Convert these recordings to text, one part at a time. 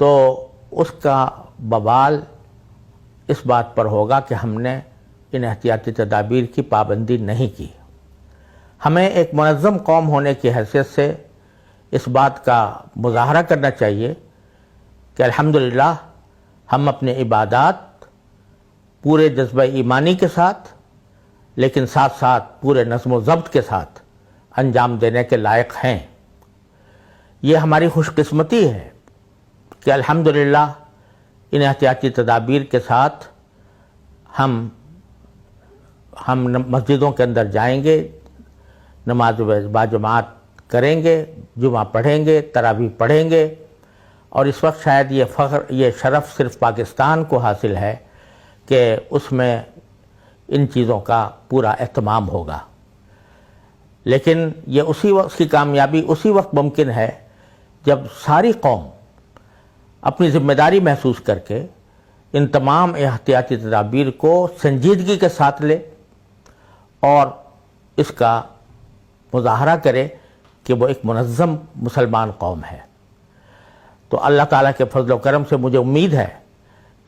تو اس کا بوال اس بات پر ہوگا کہ ہم نے ان احتیاطی تدابیر کی پابندی نہیں کی۔ ہمیں ایک منظم قوم ہونے کی حیثیت سے اس بات کا مظاہرہ کرنا چاہیے کہ الحمدللہ ہم اپنے عبادات پورے جذبہ ایمانی کے ساتھ، لیکن ساتھ ساتھ پورے نظم و ضبط کے ساتھ انجام دینے کے لائق ہیں۔ یہ ہماری خوش قسمتی ہے کہ الحمدللہ ان احتیاطی تدابیر کے ساتھ ہم مسجدوں کے اندر جائیں گے، نماز باجماعت کریں گے، جمعہ پڑھیں گے، تراویح پڑھیں گے، اور اس وقت شاید یہ فخر، یہ شرف صرف پاکستان کو حاصل ہے کہ اس میں ان چیزوں کا پورا اہتمام ہوگا۔ لیکن یہ اس کی کامیابی اسی وقت ممکن ہے جب ساری قوم اپنی ذمہ داری محسوس کر کے ان تمام احتیاطی تدابیر کو سنجیدگی کے ساتھ لے اور اس کا مظاہرہ کرے کہ وہ ایک منظم مسلمان قوم ہے۔ تو اللہ تعالیٰ کے فضل و کرم سے مجھے امید ہے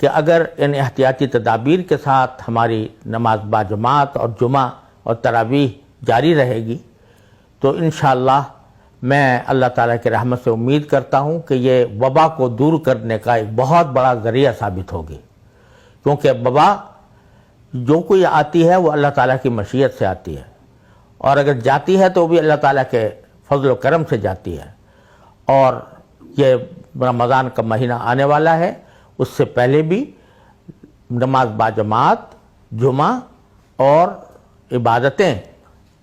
کہ اگر ان احتیاطی تدابیر کے ساتھ ہماری نماز باجماعت اور جمعہ اور تراویح جاری رہے گی تو انشاءاللہ میں اللہ تعالیٰ کی رحمت سے امید کرتا ہوں کہ یہ وبا کو دور کرنے کا ایک بہت بڑا ذریعہ ثابت ہوگی، کیونکہ وبا جو کوئی آتی ہے وہ اللہ تعالیٰ کی مشیت سے آتی ہے، اور اگر جاتی ہے تو بھی اللہ تعالیٰ کے فضل و کرم سے جاتی ہے۔ اور یہ رمضان کا مہینہ آنے والا ہے، اس سے پہلے بھی نماز باجماعت، جمعہ اور عبادتیں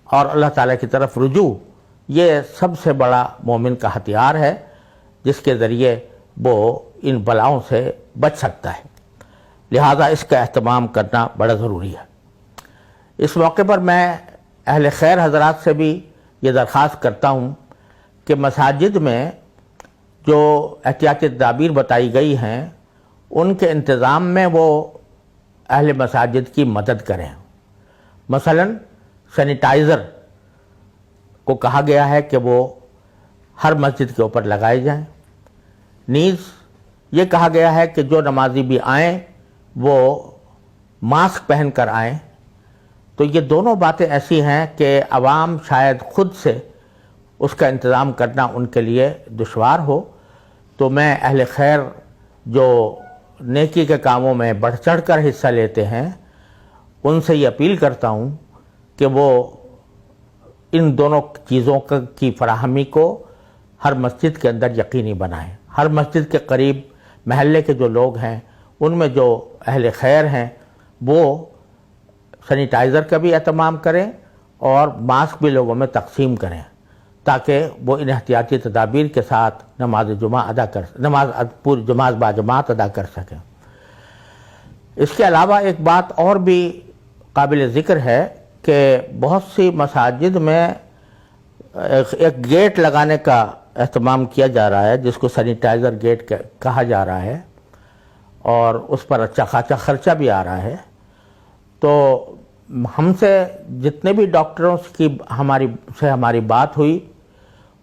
اور اللہ تعالیٰ کی طرف رجوع، یہ سب سے بڑا مومن کا ہتھیار ہے جس کے ذریعے وہ ان بلاؤں سے بچ سکتا ہے۔ لہذا اس کا اہتمام کرنا بڑا ضروری ہے۔ اس موقع پر میں اہل خیر حضرات سے بھی یہ درخواست کرتا ہوں کہ مساجد میں جو احتیاطی تدابیر بتائی گئی ہیں ان کے انتظام میں وہ اہل مساجد کی مدد کریں۔ مثلا سینیٹائزر کو کہا گیا ہے کہ وہ ہر مسجد کے اوپر لگائے جائیں، نیز یہ کہا گیا ہے کہ جو نمازی بھی آئیں وہ ماسک پہن کر آئیں۔ تو یہ دونوں باتیں ایسی ہیں کہ عوام شاید خود سے اس کا انتظام کرنا ان کے لیے دشوار ہو، تو میں اہل خیر جو نیکی کے کاموں میں بڑھ چڑھ کر حصہ لیتے ہیں ان سے یہ اپیل کرتا ہوں کہ وہ ان دونوں چیزوں کی فراہمی کو ہر مسجد کے اندر یقینی بنائیں۔ ہر مسجد کے قریب محلے کے جو لوگ ہیں ان میں جو اہل خیر ہیں وہ سینیٹائزر کا بھی اہتمام کریں اور ماسک بھی لوگوں میں تقسیم کریں تاکہ وہ ان احتیاطی تدابیر کے ساتھ نماز باجماعت ادا کر سکیں۔ اس کے علاوہ ایک بات اور بھی قابل ذکر ہے کہ بہت سی مساجد میں ایک گیٹ لگانے کا اہتمام کیا جا رہا ہے جس کو سینیٹائزر گیٹ کہا جا رہا ہے، اور اس پر اچھا خاصا خرچہ بھی آ رہا ہے۔ تو ہم سے جتنے بھی ڈاکٹروں کی ہماری بات ہوئی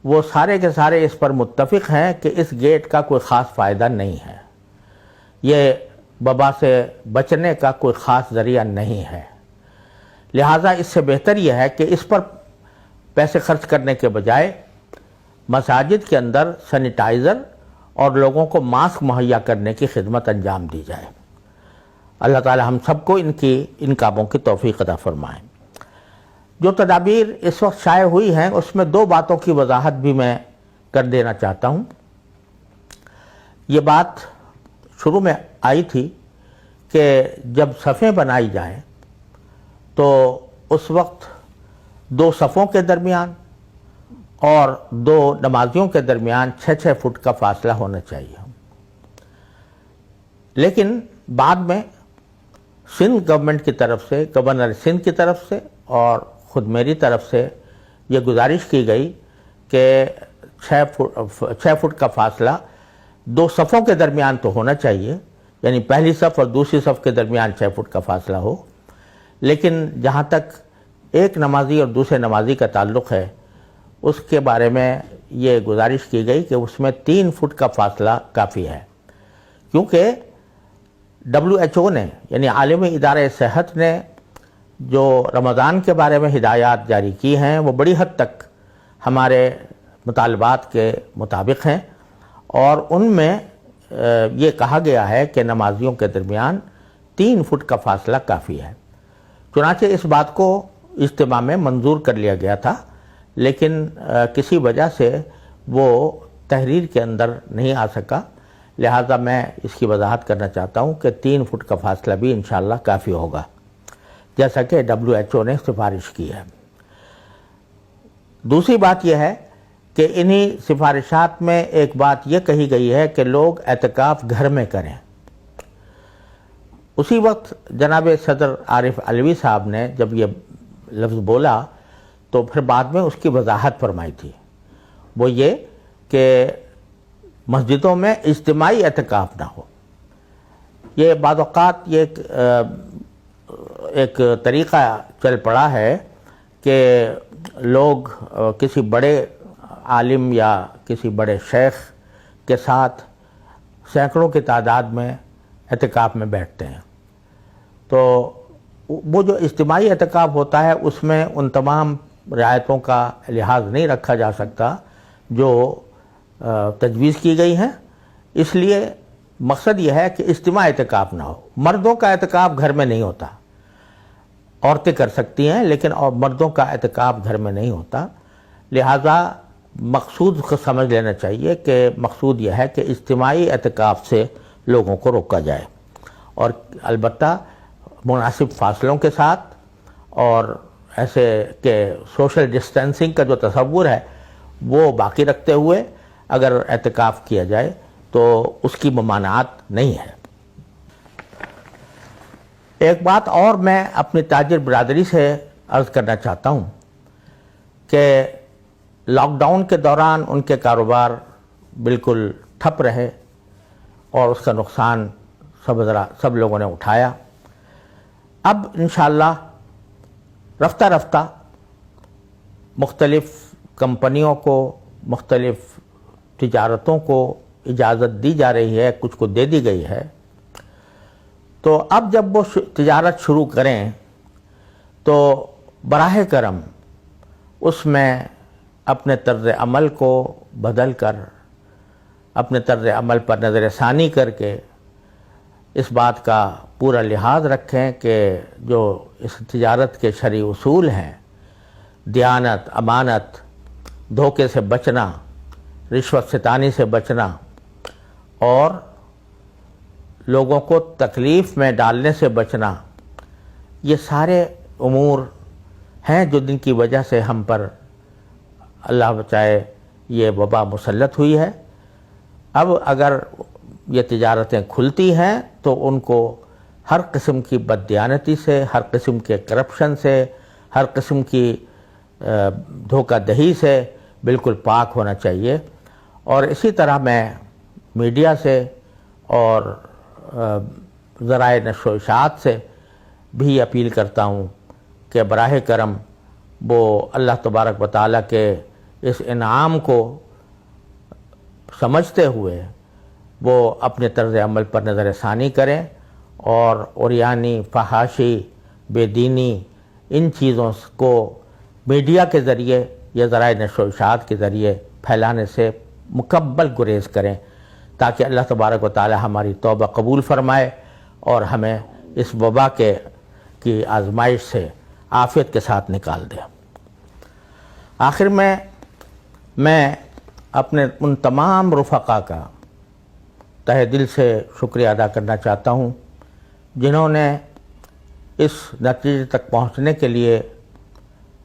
وہ سارے کے سارے اس پر متفق ہیں کہ اس گیٹ کا کوئی خاص فائدہ نہیں ہے، یہ وبا سے بچنے کا کوئی خاص ذریعہ نہیں ہے۔ لہٰذا اس سے بہتر یہ ہے کہ اس پر پیسے خرچ کرنے کے بجائے مساجد کے اندر سینیٹائزر اور لوگوں کو ماسک مہیا کرنے کی خدمت انجام دی جائے۔ اللہ تعالی ہم سب کو ان کاموں کی توفیق عطا فرمائے۔ جو تدابیر اس وقت شائع ہوئی ہیں اس میں دو باتوں کی وضاحت بھی میں کر دینا چاہتا ہوں۔ یہ بات شروع میں آئی تھی کہ جب صفیں بنائی جائیں تو اس وقت دو صفوں کے درمیان اور دو نمازیوں کے درمیان 6-6 فٹ کا فاصلہ ہونا چاہیے، لیکن بعد میں سندھ گورنمنٹ کی طرف سے، گورنر سندھ کی طرف سے اور خود میری طرف سے یہ گزارش کی گئی کہ 6 فٹ کا فاصلہ دو صفوں کے درمیان تو ہونا چاہیے، یعنی پہلی صف اور دوسری صف کے درمیان 6 فٹ کا فاصلہ ہو، لیکن جہاں تک ایک نمازی اور دوسرے نمازی کا تعلق ہے اس کے بارے میں یہ گزارش کی گئی کہ اس میں 3 فٹ کا فاصلہ کافی ہے۔ کیونکہ WHO نے یعنی عالمی ادارہ صحت نے جو رمضان کے بارے میں ہدایات جاری کی ہیں وہ بڑی حد تک ہمارے مطالبات کے مطابق ہیں، اور ان میں یہ کہا گیا ہے کہ نمازیوں کے درمیان 3 فٹ کا فاصلہ کافی ہے۔ چنانچہ اس بات کو اجتماع میں منظور کر لیا گیا تھا، لیکن کسی وجہ سے وہ تحریر کے اندر نہیں آ سکا، لہذا میں اس کی وضاحت کرنا چاہتا ہوں کہ 3 فٹ کا فاصلہ بھی انشاءاللہ کافی ہوگا، جیسا کہ WHO نے سفارش کی ہے۔ دوسری بات یہ ہے کہ انہی سفارشات میں ایک بات یہ کہی گئی ہے کہ لوگ اعتکاف گھر میں کریں۔ اسی وقت جناب صدر عارف علوی صاحب نے جب یہ لفظ بولا تو پھر بعد میں اس کی وضاحت فرمائی تھی، وہ یہ کہ مسجدوں میں اجتماعی اعتکاف نہ ہو۔ یہ بعض اوقات یہ ایک طریقہ چل پڑا ہے کہ لوگ کسی بڑے عالم یا کسی بڑے شیخ کے ساتھ سینکڑوں کی تعداد میں اعتکاف میں بیٹھتے ہیں، تو وہ جو اجتماعی اعتکاف ہوتا ہے اس میں ان تمام رعایتوں کا لحاظ نہیں رکھا جا سکتا جو تجویز کی گئی ہیں۔ اس لیے مقصد یہ ہے کہ اجتماعی اعتکاف نہ ہو۔ مردوں کا اعتکاف گھر میں نہیں ہوتا، عورتیں کر سکتی ہیں لیکن مردوں کا اعتکاف گھر میں نہیں ہوتا، لہذا مقصود کو سمجھ لینا چاہیے کہ مقصود یہ ہے کہ اجتماعی اعتکاف سے لوگوں کو روکا جائے، اور البتہ مناسب فاصلوں کے ساتھ، اور ایسے کہ سوشل ڈسٹینسنگ کا جو تصور ہے وہ باقی رکھتے ہوئے اگر اعتکاف کیا جائے تو اس کی ممانعت نہیں ہے۔ ایک بات اور میں اپنی تاجر برادری سے عرض کرنا چاہتا ہوں کہ لاک ڈاؤن کے دوران ان کے کاروبار بالکل ٹھپ رہے اور اس کا نقصان سب لوگوں نے اٹھایا۔ اب انشاءاللہ رفتہ رفتہ مختلف کمپنیوں کو، مختلف تجارتوں کو اجازت دی جا رہی ہے، کچھ کو دے دی گئی ہے، تو اب جب وہ تجارت شروع کریں تو براہ کرم اس میں اپنے طرز عمل کو بدل کر، اپنے طرز عمل پر نظر ثانی کر کے اس بات کا پورا لحاظ رکھیں کہ جو اس تجارت کے شرعی اصول ہیں، دیانت، امانت، دھوکے سے بچنا، رشوت ستانی سے بچنا، اور لوگوں کو تکلیف میں ڈالنے سے بچنا، یہ سارے امور ہیں جو جن کی وجہ سے ہم پر اللہ بچائے یہ وبا مسلط ہوئی ہے۔ اب اگر یہ تجارتیں کھلتی ہیں تو ان کو ہر قسم کی بددیانتی سے، ہر قسم کے کرپشن سے، ہر قسم کی دھوکہ دہی سے بالکل پاک ہونا چاہیے۔ اور اسی طرح میں میڈیا سے اور ذرائع نشر و اشاعت سے بھی اپیل کرتا ہوں کہ براہ کرم وہ اللہ تبارک و تعالیٰ کے اس انعام کو سمجھتے ہوئے وہ اپنے طرز عمل پر نظر ثانی کریں، اور عریانی، فحاشی، بے دینی، ان چیزوں کو میڈیا کے ذریعے یا ذرائع نشر و اشاعت کے ذریعے پھیلانے سے مکمل گریز کریں، تاکہ اللہ تبارک و تعالی ہماری توبہ قبول فرمائے اور ہمیں اس وبا کی آزمائش سے عافیت کے ساتھ نکال دے۔ آخر میں اپنے ان تمام رفقا کا تہہ دل سے شکریہ ادا کرنا چاہتا ہوں جنہوں نے اس نتیجے تک پہنچنے کے لیے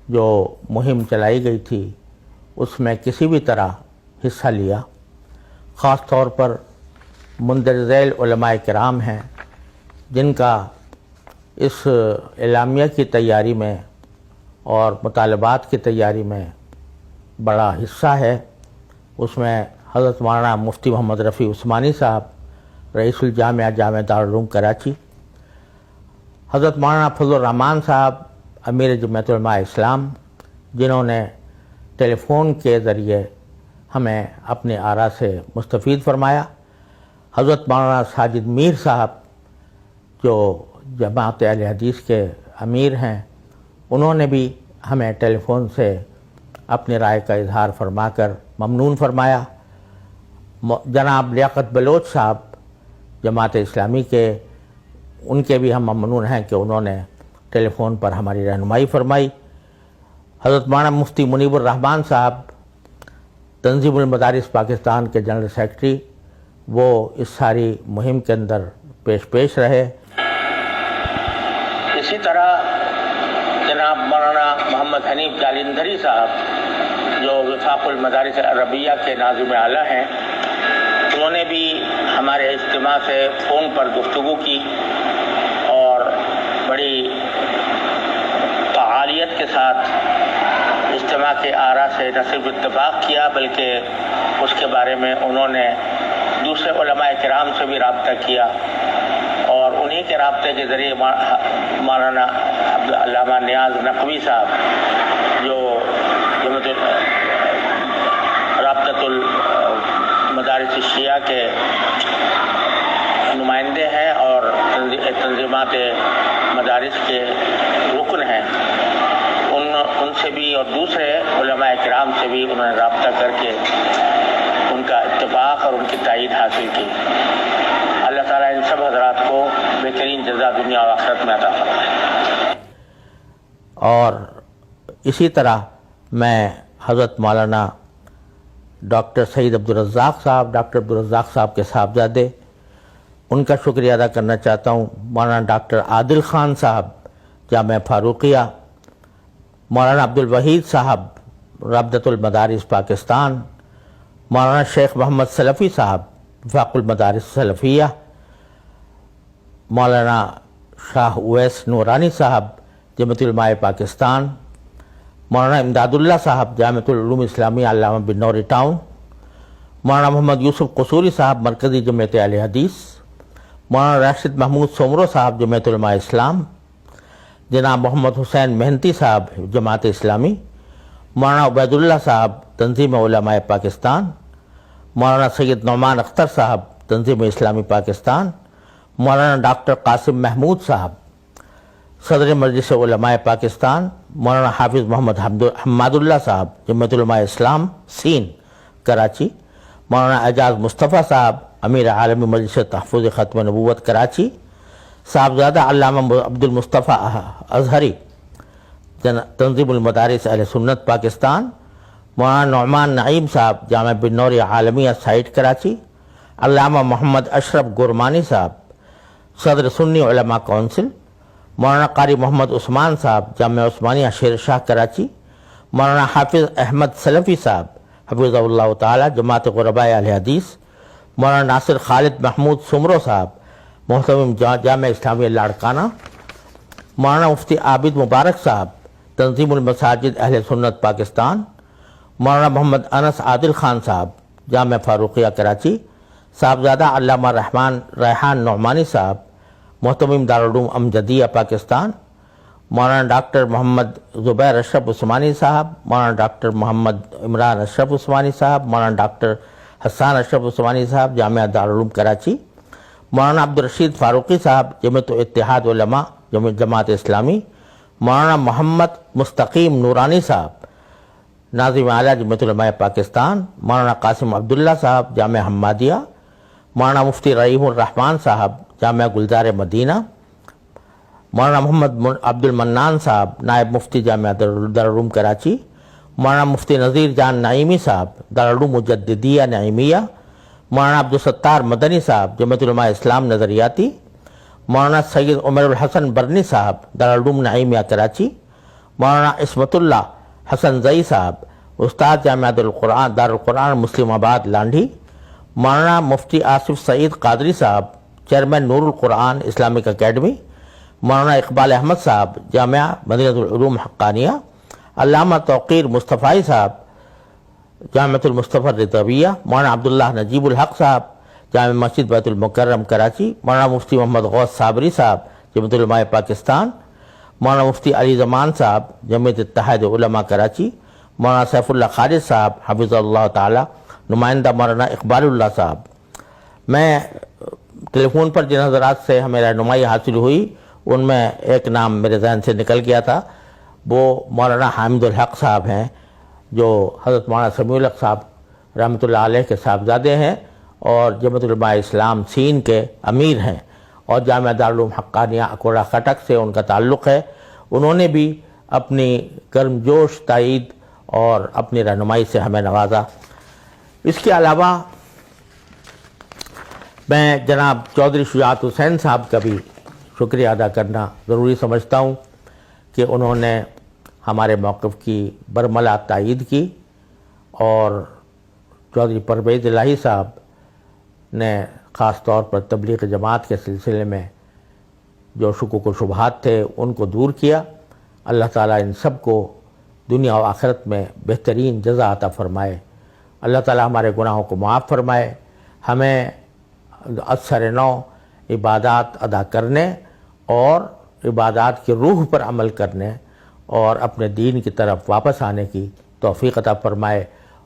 جو مہم چلائی گئی تھی اس میں کسی بھی طرح حصہ لیا۔ خاص طور پر مندرجہ ذیل علماء کرام ہیں جن کا اس اعلامیہ کی تیاری میں اور مطالبات کی تیاری میں بڑا حصہ ہے۔ اس میں حضرت مولانا مفتی محمد رفیع عثمانی صاحب رئیس الجامعہ جامعہ دارالعلوم کراچی، حضرت مولانا فضل الرحمان صاحب امیر جمعیت علماء اسلام جنہوں نے ٹیلی فون کے ذریعے ہمیں اپنے آراء سے مستفید فرمایا، حضرت مولانا ساجد میر صاحب جو جماعت اہل حدیث کے امیر ہیں، انہوں نے بھی ہمیں ٹیلی فون سے اپنی رائے کا اظہار فرما کر ممنون فرمایا۔ جناب لیاقت بلوچ صاحب جماعت اسلامی کے، ان کے بھی ہم ممنون ہیں کہ انہوں نے ٹیلی فون پر ہماری رہنمائی فرمائی۔ حضرت مولانا مفتی منیب الرحمان صاحب تنظیم المدارس پاکستان کے جنرل سیکرٹری، وہ اس ساری مہم کے اندر پیش رہے۔ اسی طرح جناب مولانا محمد حنیف جالندھری صاحب جو وفاق المدارس العربیہ کے ناظم اعلیٰ ہیں، انہوں نے بھی ہمارے اجتماع سے فون پر گفتگو کی اور بڑی فعالیت کے ساتھ اجتماع کے آراء سے نہ صرف اتفاق کیا بلکہ اس کے بارے میں انہوں نے دوسرے علماء کرام سے بھی رابطہ کیا، اور انہی کے رابطے کے ذریعے مولانا علامہ نیاز نقوی صاحب جو رابطۃ المدارس الشیعہ کے نمائندے ہیں اور تنظیمات مدارس کے رکن ہیں، ان سے بھی اور دوسرے علماء کرام سے بھی انہوں نے رابطہ کر کے ان کا اتفاق اور ان کی تائید حاصل کی۔ اللہ تعالیٰ ان سب حضرات کو بہترین جزا دنیا و آخرت میں عطا فرمائے۔ اور اسی طرح میں حضرت مولانا ڈاکٹر سید عبدالرزاق صاحب کے صاحبزادے، ان کا شکریہ ادا کرنا چاہتا ہوں۔ مولانا ڈاکٹر عادل خان صاحب جامعہ فاروقیہ، مولانا عبدالوحید صاحب رابطۃ المدارس پاکستان، مولانا شیخ محمد سلفی صاحب وفاق المدارس سلفیہ، مولانا شاہ اویس نورانی صاحب جمعیت علماء پاکستان، مولانا امداد اللہ صاحب جامعۃ العلوم اسلامیہ علامہ بن نوری ٹاؤن، مولانا محمد یوسف قصوری صاحب مرکزی جمعیت اہل حدیث، مولانا راشد محمود سومرو صاحب جمعیت علماء اسلام، جناب محمد حسین مہنتی صاحب جماعت اسلامی، مولانا عبید اللہ صاحب تنظیم علماء پاکستان، مولانا سید نعمان اختر صاحب تنظیم اسلامی پاکستان، مولانا ڈاکٹر قاسم محمود صاحب صدر مجلس علماء پاکستان، مولانا حافظ محمد حماد اللہ صاحب جمعیت علماء اسلام سین کراچی، مولانا اعجاز مصطفیٰ صاحب امیر عالمی مجلس تحفظ ختم نبوت کراچی، صاحبزادہ علامہ عبد المصطفیٰ اظہری تنظیم المدارس اہل سنت پاکستان، مولانا نعمان نعیم صاحب جامعہ بن نوری عالمیہ سائٹ کراچی، علامہ محمد اشرف گورمانی صاحب صدر سنی علماء کونسل، مولانا قاری محمد عثمان صاحب جامعہ عثمانیہ شیر شاہ کراچی، مولانا حافظ احمد سلفی صاحب حفظہ اللہ تعالی جماعت غرباء اہل حدیث، مولانا ناصر خالد محمود سمرو صاحب محتمم جامعہ اسلامیہ لاڑکانہ، مولانا مفتی عابد مبارک صاحب تنظیم المساجد اہل سنت پاکستان، مولانا محمد انس عادل خان صاحب جامعہ فاروقیہ کراچی، صاحبزادہ علامہ ریحان نعمانی صاحب محتمم دارالعلوم امجدیہ پاکستان، مولانا ڈاکٹر محمد زبیر اشرف عثمانی صاحب، مولانا ڈاکٹر محمد عمران اشرف عثمانی صاحب، مولانا ڈاکٹر حسان اشرف عثمانی صاحب جامعہ دارالعلوم کراچی، مولانا عبدالرشید فاروقی صاحب جمعیت اتحاد علماء جماعت اسلامی، مولانا محمد مستقیم نورانی صاحب ناظم اعلیٰ جمعیت علماء پاکستان، مولانا قاسم عبداللہ صاحب جامعہ حمادیہ، مولانا مفتی رحیم الرحمان صاحب جامعہ گلزار مدینہ، مولانا محمد عبد المنان صاحب نائب مفتی جامعہ دارالعلوم کراچی، مولانا مفتی نذیر جان نعیمی صاحب دارالعلوم مجددیہ نعیمیہ، مولانا عبدالستار مدنی صاحب جمعیت علماء اسلام نظریاتی، مولانا سید عمر الحسن برنی صاحب دارالعلوم نعیمیہ کراچی، مولانا عصمت اللہ حسن زئی صاحب استاد جامعہ دارالقرآن مسلم آباد لانڈھی، مولانا مفتی آصف سعید قادری صاحب چیئرمین نور القرآن اسلامک اکیڈمی، مولانا اقبال احمد صاحب جامعہ مدینہ العلوم حقانیہ، علامہ توقیر مصطفی صاحب جامعۃ المصطفیٰ رضویہ، مولانا عبداللہ نجیب الحق صاحب جامع مسجد بیت المکرم کراچی، مولانا مفتی محمد غوث صابری صاحب جمعیت علماء پاکستان، مولانا مفتی علی زمان صاحب جمعیت اتحاد علماء کراچی، مولانا سیف اللہ خالد صاحب حفظہ اللہ تعالی، نمائندہ مولانا اقبال اللہ صاحب۔ میں ٹیلی فون پر جن حضرات سے ہمیں رہنمائی حاصل ہوئی ان میں ایک نام میرے ذہن سے نکل گیا تھا، وہ مولانا حامد الحق صاحب ہیں جو حضرت مولانا سمیع الحق صاحب رحمۃ اللہ علیہ کے صاحبزادے ہیں اور جمعیت علماء اسلام سین کے امیر ہیں، اور جامعہ دارالعلوم حقانیہ اکوڑا خٹک سے ان کا تعلق ہے۔ انہوں نے بھی اپنی گرم جوش تائید اور اپنی رہنمائی سے ہمیں نوازا۔ اس کے علاوہ میں جناب چودھری شجاعت حسین صاحب کا بھی شکریہ ادا کرنا ضروری سمجھتا ہوں کہ انہوں نے ہمارے موقف کی برملا تائید کی، اور چودھری پرویز الہی صاحب نے خاص طور پر تبلیغ جماعت کے سلسلے میں جو شکوک و شبہات تھے ان کو دور کیا۔ اللہ تعالیٰ ان سب کو دنیا و آخرت میں بہترین جزا عطا فرمائے۔ اللہ تعالیٰ ہمارے گناہوں کو معاف فرمائے، ہمیں اثر نو عبادات ادا کرنے اور عبادات کی روح پر عمل کرنے اور اپنے دین کی طرف واپس آنے کی توفیق عطا فرمائے،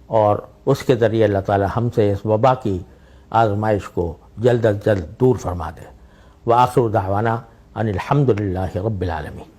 اور اس کے ذریعے اللہ تعالیٰ ہم سے اس وبا کی آزمائش کو جلد از جلد دور فرما دے۔ وآخر دعوانا ان الحمد للہ رب العالمین۔